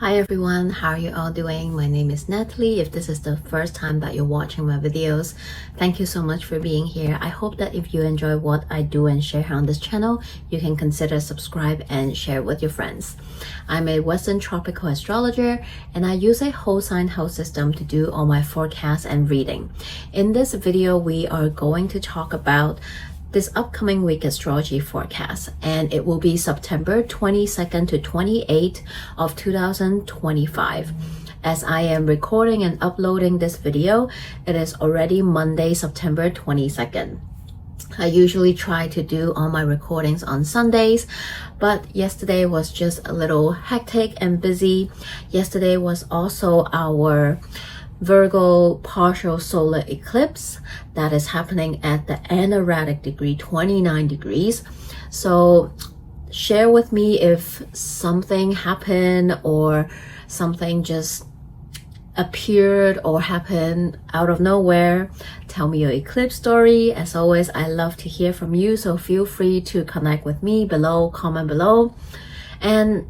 Hi everyone, how are you all doing? My name is Natalie. If this is the first time that you're watching my videos, thank you so much for being here. I hope that if you enjoy what I do and share on this channel, you can consider subscribe and share with your friends. I'm a Western tropical astrologer and I use a whole sign house system to do all my forecasts and reading. In this video, we are going to talk about this upcoming week astrology forecast, and it will be September 22nd to 28th of 2025. As I am recording and uploading this video, it is already Monday, September 22nd. I usually try to do all my recordings on Sundays, but yesterday was just a little hectic and busy. Yesterday was also our Virgo partial solar eclipse that is happening at the anaretic degree 29 degrees. So share with me if something happened or something just appeared or happened out of nowhere. Tell me your eclipse story. As always, I love to hear from you, so feel free to connect with me below, comment below. And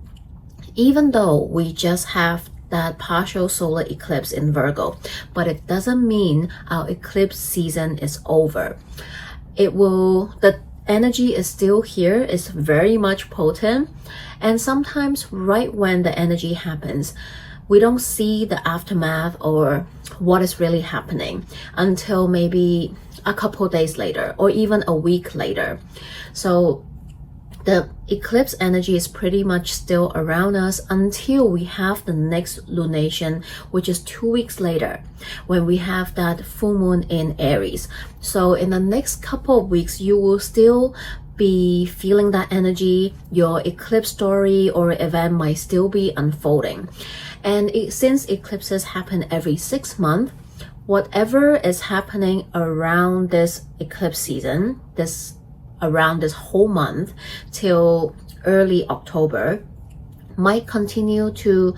even though we just have that partial solar eclipse in Virgo, but it doesn't mean our eclipse season is over. The energy is still here, it's very much potent, and sometimes right when the energy happens, we don't see the aftermath or what is really happening until maybe a couple days later or even a week later. So the eclipse energy is pretty much still around us until we have the next lunation, which is 2 weeks later, when we have that full moon in Aries. So in the next couple of weeks, you will still be feeling that energy. Your eclipse story or event might still be unfolding. And since eclipses happen every 6 months, whatever is happening around this eclipse season, around this whole month till early October, might continue to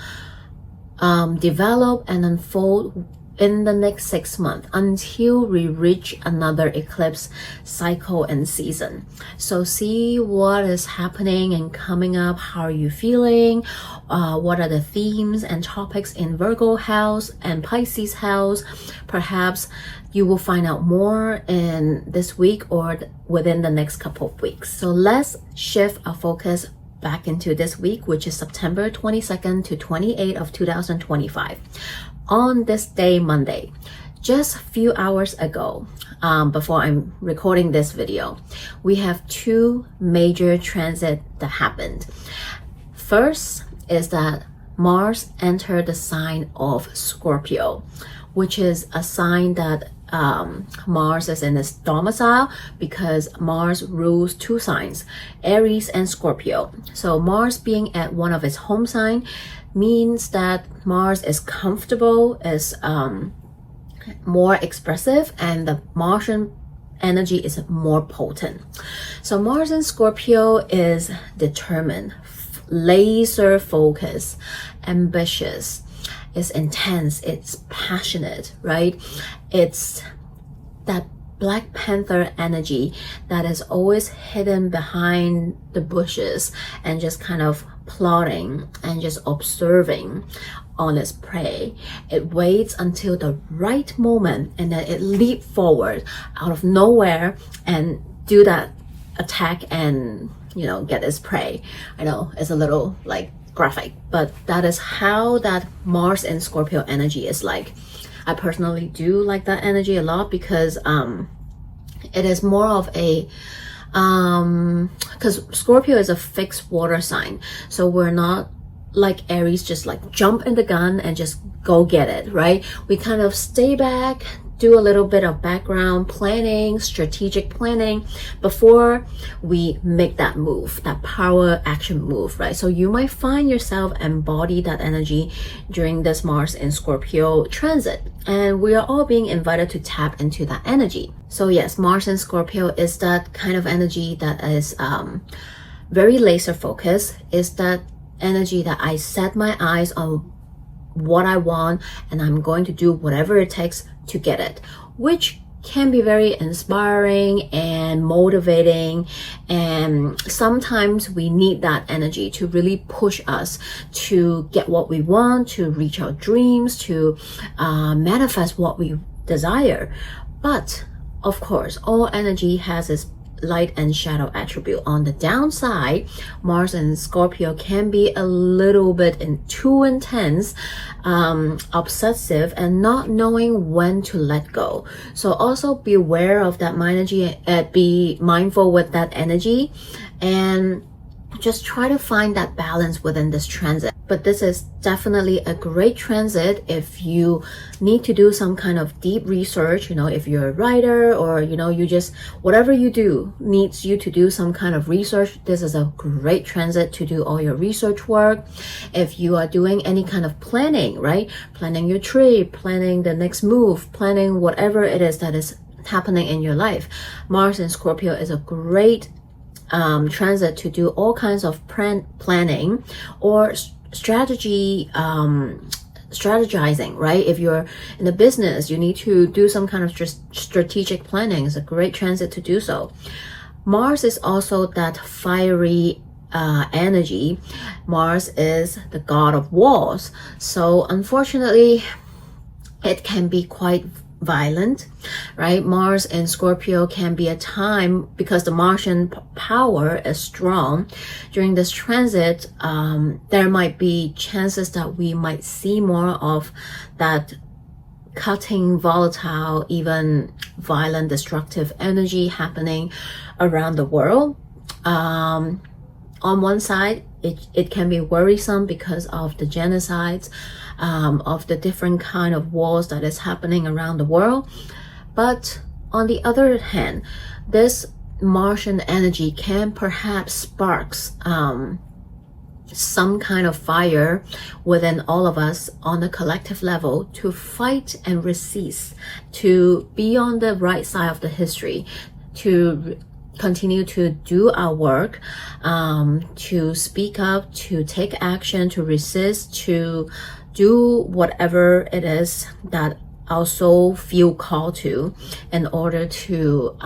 develop and unfold in the next 6 months until we reach another eclipse cycle and season. So see what is happening and coming up. How are you feeling? What are the themes and topics in Virgo house and Pisces house? Perhaps you will find out more in this week or within the next couple of weeks. So let's shift our focus back into this week, which is September 22nd to 28th of 2025. On this day, Monday, just a few hours ago, before I'm recording this video, we have two major transits that happened. First is that Mars entered the sign of Scorpio, which is a sign that Mars is in its domicile because Mars rules two signs, Aries and Scorpio. So Mars being at one of its home sign means that Mars is comfortable, is more expressive, and the Martian energy is more potent. So Mars in Scorpio is determined, laser focused, ambitious, it's intense, it's passionate, right? It's that Black Panther energy that is always hidden behind the bushes and just kind of plotting and just observing on its prey. It waits until the right moment and then it leaps forward out of nowhere and do that attack and, you know, get its prey. I know it's a little like graphic, but that is how that Mars and Scorpio energy is like. I personally do like that energy a lot because it is more of a because Scorpio is a fixed water sign, so we're not like Aries, just like jump in the gun and just go get it, right? We kind of stay back, do a little bit of background planning, strategic planning before we make that move, that power action move, right? So you might find yourself embody that energy during this Mars in Scorpio transit, and we are all being invited to tap into that energy. So yes, Mars in Scorpio is that kind of energy that is very laser focused, is that energy that I set my eyes on what I want and I'm going to do whatever it takes to get it, which can be very inspiring and motivating, and sometimes we need that energy to really push us to get what we want, to reach our dreams, to manifest what we desire. But of course, all energy has its light and shadow attribute. On the downside, Mars in Scorpio can be a little bit too intense, obsessive, and not knowing when to let go. So also be aware of that energy, be mindful with that energy, and just try to find that balance within this transit. But this is definitely a great transit if you need to do some kind of deep research, if you're a writer, or you just, whatever you do needs you to do some kind of research. This is a great transit to do all your research work. If you are doing any kind of planning, right? Planning your trip, planning the next move, planning whatever it is that is happening in your life. Mars in Scorpio is a great transit to do all kinds of planning or strategizing, right? If you're in a business, you need to do some kind of strategic planning. It's a great transit to do so. Mars is also that fiery energy. Mars is the god of wars. So unfortunately, it can be quite violent, right? Mars in Scorpio can be a time, because the Martian power is strong. During this transit, there might be chances that we might see more of that cutting, volatile, even violent, destructive energy happening around the world. On one side, it can be worrisome because of the genocides, of the different kind of wars that is happening around the world. But on the other hand, this Martian energy can perhaps sparks some kind of fire within all of us on a collective level to fight and resist, to be on the right side of the history, to continue to do our work, to speak up, to take action, to resist, to do whatever it is that our soul feel called to, in order to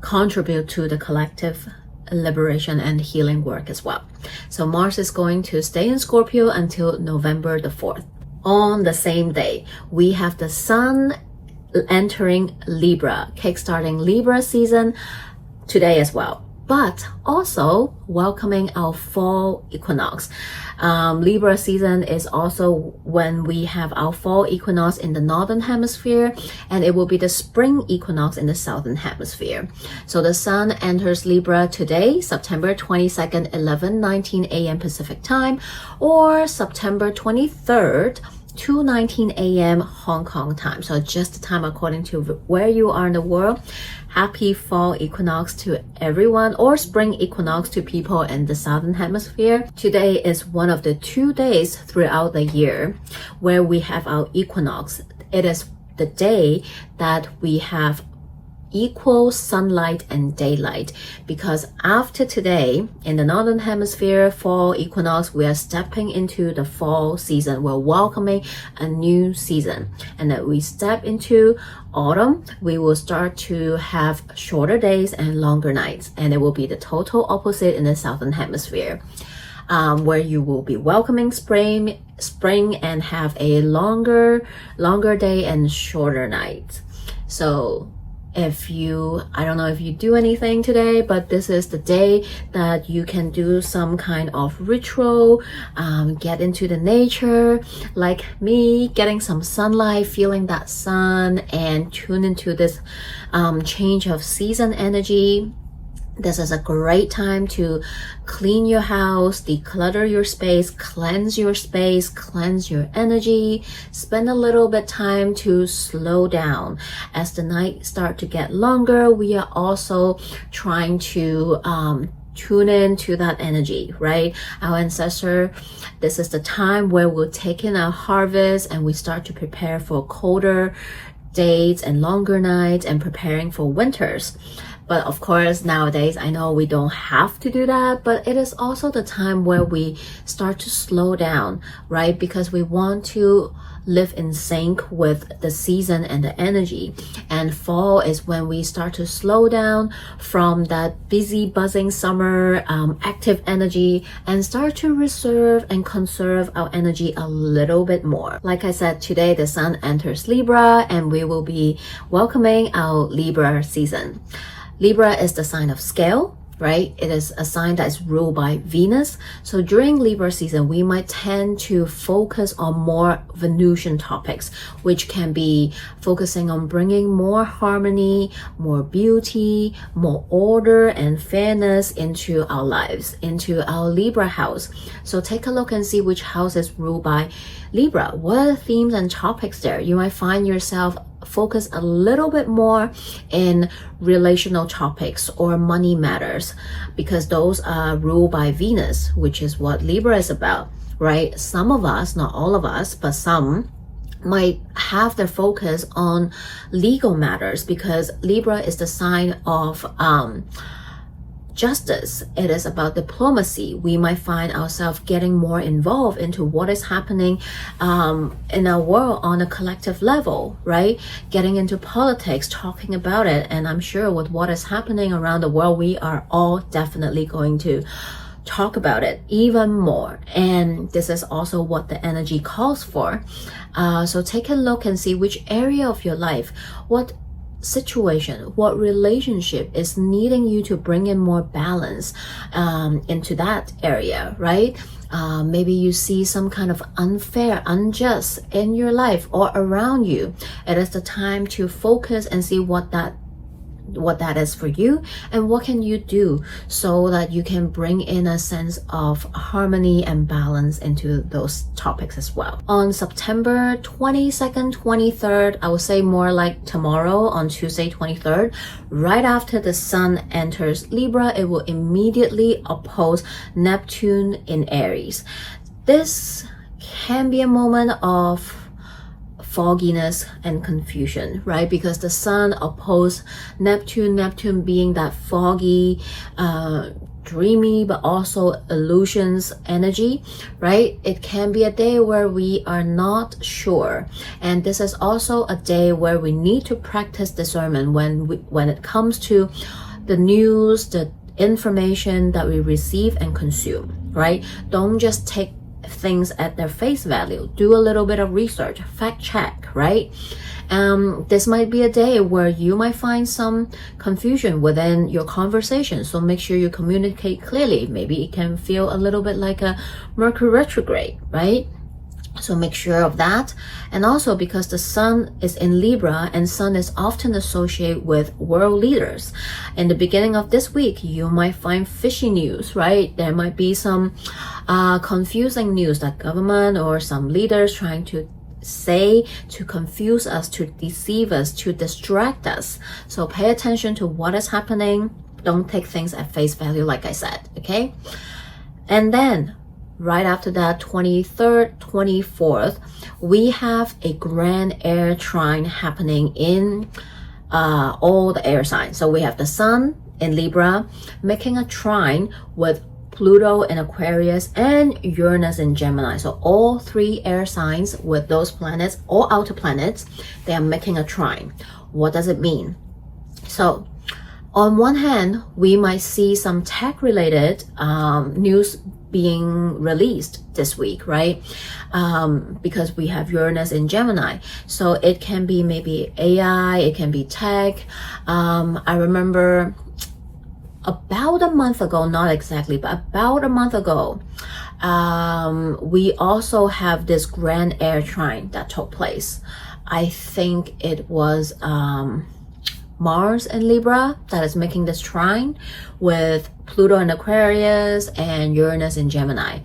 contribute to the collective liberation and healing work as well. So Mars is going to stay in Scorpio until November the 4th. On the same day, we have the Sun entering Libra, kickstarting Libra season today as well, but also welcoming our fall equinox. Libra season is also when we have our fall equinox in the northern hemisphere, and it will be the spring equinox in the southern hemisphere. So the Sun enters Libra today, September 22nd, 11:19 a.m. Pacific time, or September 23rd, 2:19 a.m. Hong Kong time. So just the time according to where you are in the world. Happy fall equinox to everyone, or spring equinox to people in the southern hemisphere. Today is one of the 2 days throughout the year where we have our equinox. It is the day that we have equal sunlight and daylight, because after today in the northern hemisphere fall equinox, we are stepping into the fall season. We're welcoming a new season, and that we step into autumn, we will start to have shorter days and longer nights, and it will be the total opposite in the southern hemisphere, where you will be welcoming spring and have a longer day and shorter nights. So I don't know if you do anything today, but this is the day that you can do some kind of ritual, get into the nature, like me, getting some sunlight, feeling that sun, and tune into this change of season energy. This is a great time to clean your house, declutter your space, cleanse your energy, spend a little bit time to slow down. As the night start to get longer, we are also trying to tune in to that energy, right? Our ancestor, this is the time where we'll take in our harvest and we start to prepare for colder days and longer nights and preparing for winters. But of course, nowadays, I know we don't have to do that, but it is also the time where we start to slow down, right? Because we want to live in sync with the season and the energy. And fall is when we start to slow down from that busy, buzzing summer, active energy and start to reserve and conserve our energy a little bit more. Like I said, today the sun enters Libra and we will be welcoming our Libra season. Libra is the sign of scale, right? It is a sign that is ruled by Venus. So during Libra season, we might tend to focus on more Venusian topics, which can be focusing on bringing more harmony, more beauty, more order and fairness into our lives, into our Libra house. So take a look and see which house is ruled by Libra. What are the themes and topics there? You might find yourself focus a little bit more in relational topics or money matters, because those are ruled by Venus, which is what Libra is about, right? Some of us, not all of us, but some might have their focus on legal matters, because Libra is the sign of justice. It is about diplomacy. We might find ourselves getting more involved into what is happening in our world on a collective level, right? Getting into politics, talking about it. And I'm sure with what is happening around the world, we are all definitely going to talk about it even more. And this is also what the energy calls for. So take a look and see which area of your life, what situation, what relationship is needing you to bring in more balance into that area, right? Maybe you see some kind of unfair, unjust in your life or around you. It is the time to focus and see what that is for you and what can you do so that you can bring in a sense of harmony and balance into those topics as well. On September 22nd, 23rd, I would say more like tomorrow, on Tuesday 23rd, right after the sun enters Libra, it will immediately oppose Neptune in Aries. This can be a moment of fogginess and confusion, right? Because the sun opposed Neptune being that foggy, dreamy, but also illusions energy, right? It can be a day where we are not sure. And this is also a day where we need to practice discernment when it comes to the news, the information that we receive and consume, right? Don't just take things at their face value. Do a little bit of research, fact check, right? This might be a day where you might find some confusion within your conversation. So make sure you communicate clearly. Maybe it can feel a little bit like a Mercury retrograde, right? So make sure of that. And also because the sun is in Libra and sun is often associated with world leaders. In the beginning of this week, you might find fishy news, right? There might be some confusing news that government or some leaders trying to say to confuse us, to deceive us, to distract us. So pay attention to what is happening. Don't take things at face value, like I said, okay? And then right after that, 23rd, 24th, we have a grand air trine happening in all the air signs. So we have the sun in Libra making a trine with Pluto in Aquarius and Uranus in Gemini. So all three air signs with those planets, all outer planets, they are making a trine. What does it mean? So on one hand, we might see some tech related news being released this week, right? Because we have Uranus in Gemini. So it can be maybe AI, it can be tech. I remember about a month ago, not exactly, but about a month ago, we also have this grand air trine that took place. I think it was Mars in Libra that is making this trine with Pluto in Aquarius and Uranus in Gemini.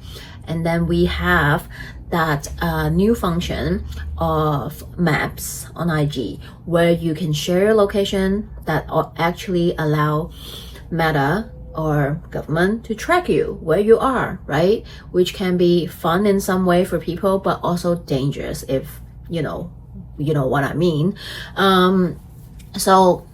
And then we have that new function of maps on IG where you can share your location that actually allow Meta or government to track you where you are, right? Which can be fun in some way for people, but also dangerous if you know what I mean. So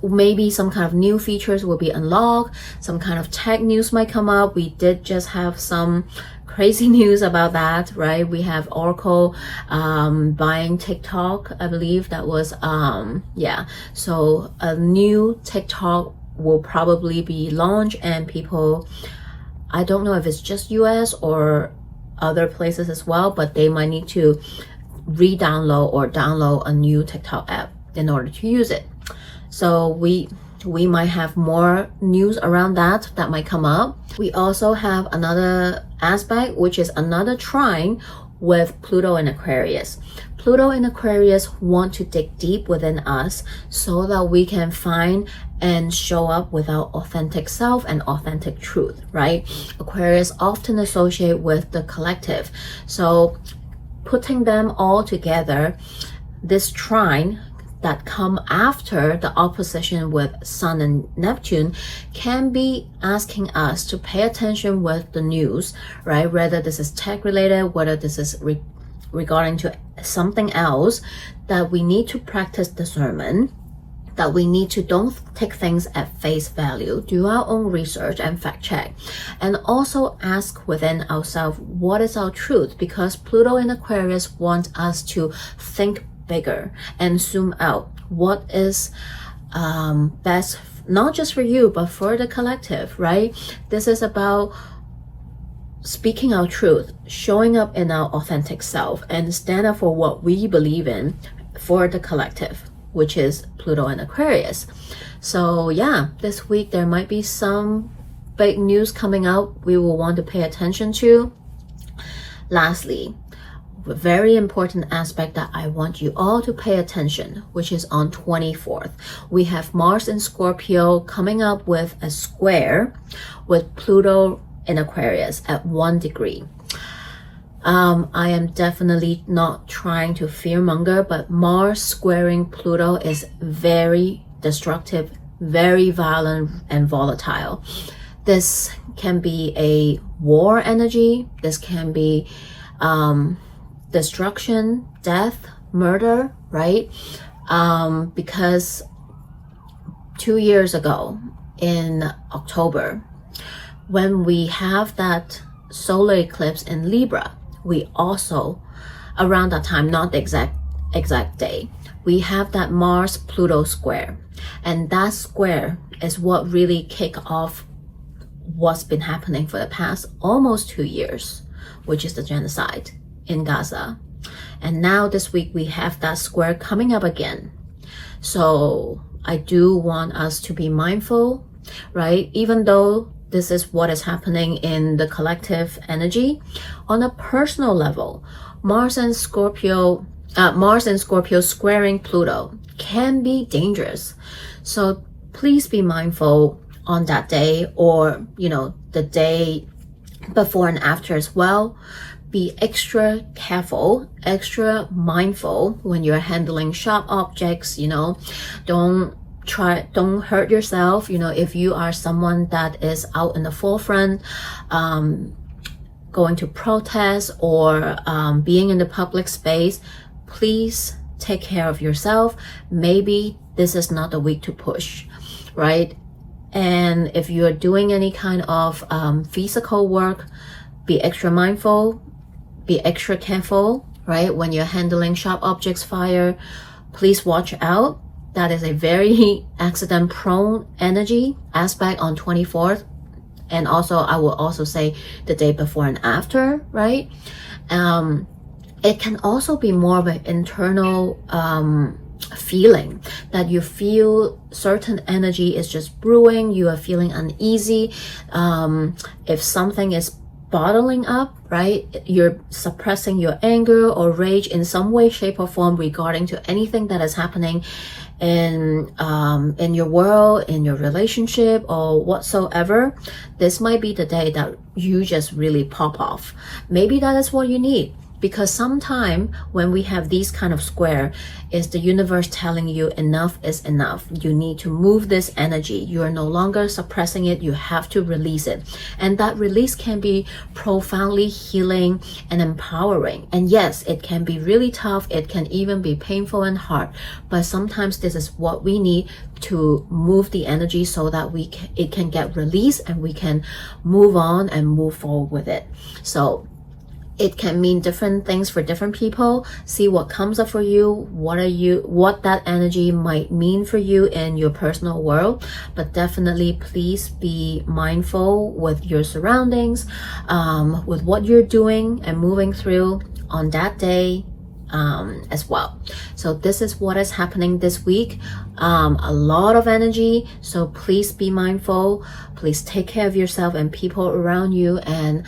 maybe some kind of new features will be unlocked, some kind of tech news might come up. We did just have some crazy news about that, right? We have Oracle buying TikTok, I believe that was yeah, so a new TikTok will probably be launched, and people, I don't know if it's just US or other places as well, but they might need to re-download or download a new TikTok app in order to use it. So we might have more news around that might come up. We also have another aspect, which is another trine with Pluto in Aquarius. Pluto in Aquarius want to dig deep within us so that we can find and show up with our authentic self and authentic truth, right? Aquarius often associate with the collective. So putting them all together, this trine that come after the opposition with Sun and Neptune can be asking us to pay attention with the news, right? Whether this is tech related, whether this is regarding to something else, that we need to practice discernment, that we need to don't take things at face value, do our own research and fact check, and also ask within ourselves, what is our truth? Because Pluto in Aquarius wants us to think bigger and zoom out. What is best, not just for you, but for the collective, right? This is about speaking our truth, showing up in our authentic self, and stand up for what we believe in for the collective, which is Pluto in Aquarius. So yeah, this week there might be some big news coming out we will want to pay attention to. Lastly, a very important aspect that I want you all to pay attention, which is on 24th. We have Mars in Scorpio coming up with a square with Pluto in Aquarius at 1 degree. I am definitely not trying to fearmonger, but Mars squaring Pluto is very destructive, very violent and volatile. This can be a war energy. This can be destruction, death, murder, right? Because 2 years ago in October, when we have that solar eclipse in Libra, we also, around that time, not the exact day, we have that Mars-Pluto square. And that square is what really kicked off what's been happening for the past almost 2 years, which is the genocide in Gaza. And now this week we have that square coming up again. So I do want us to be mindful, right? Even though this is what is happening in the collective energy, on a personal level, Mars and Scorpio squaring Pluto can be dangerous. So please be mindful on that day, or the day before and after as well. Be extra careful, extra mindful when you're handling sharp objects. Don't hurt yourself. If you are someone that is out in the forefront, going to protest or being in the public space, please take care of yourself. Maybe this is not the week to push, right? And if you're doing any kind of physical work, be extra mindful, be extra careful, right? When you're handling sharp objects, fire, please watch out. That is a very accident prone energy aspect on 24th. And also, I will also say the day before and after, right? It can also be more of an internal feeling that you feel certain energy is just brewing, you are feeling uneasy. If something is bottling up, right, you're suppressing your anger or rage in some way, shape, or form regarding to anything that is happening in your world, in your relationship, or whatsoever. This might be the day that you just really pop off. Maybe that is what you need. Because sometimes when we have these kind of square, is the universe telling you enough is enough. You need to move this energy. You are no longer suppressing it. You have to release it. And that release can be profoundly healing and empowering. And yes, it can be really tough. It can even be painful and hard. But sometimes this is what we need to move the energy so that it can get released and we can move on and move forward with it. So it can mean different things for different people. See what comes up for you, what that energy might mean for you in your personal world. But definitely please be mindful with your surroundings, with what you're doing and moving through on that day as well. So this is what is happening this week. A lot of energy, so please be mindful. Please take care of yourself and people around you, and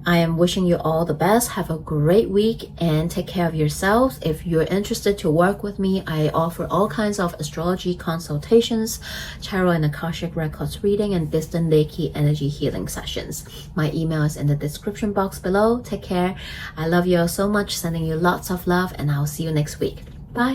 I am wishing you all the best. Have a great week and take care of yourselves. If you're interested to work with me, I offer all kinds of astrology consultations, tarot and akashic records reading, and distant Reiki energy healing sessions. My email is in the description box below. Take care. I love you all so much. Sending you lots of love, and I'll see you next week. Bye.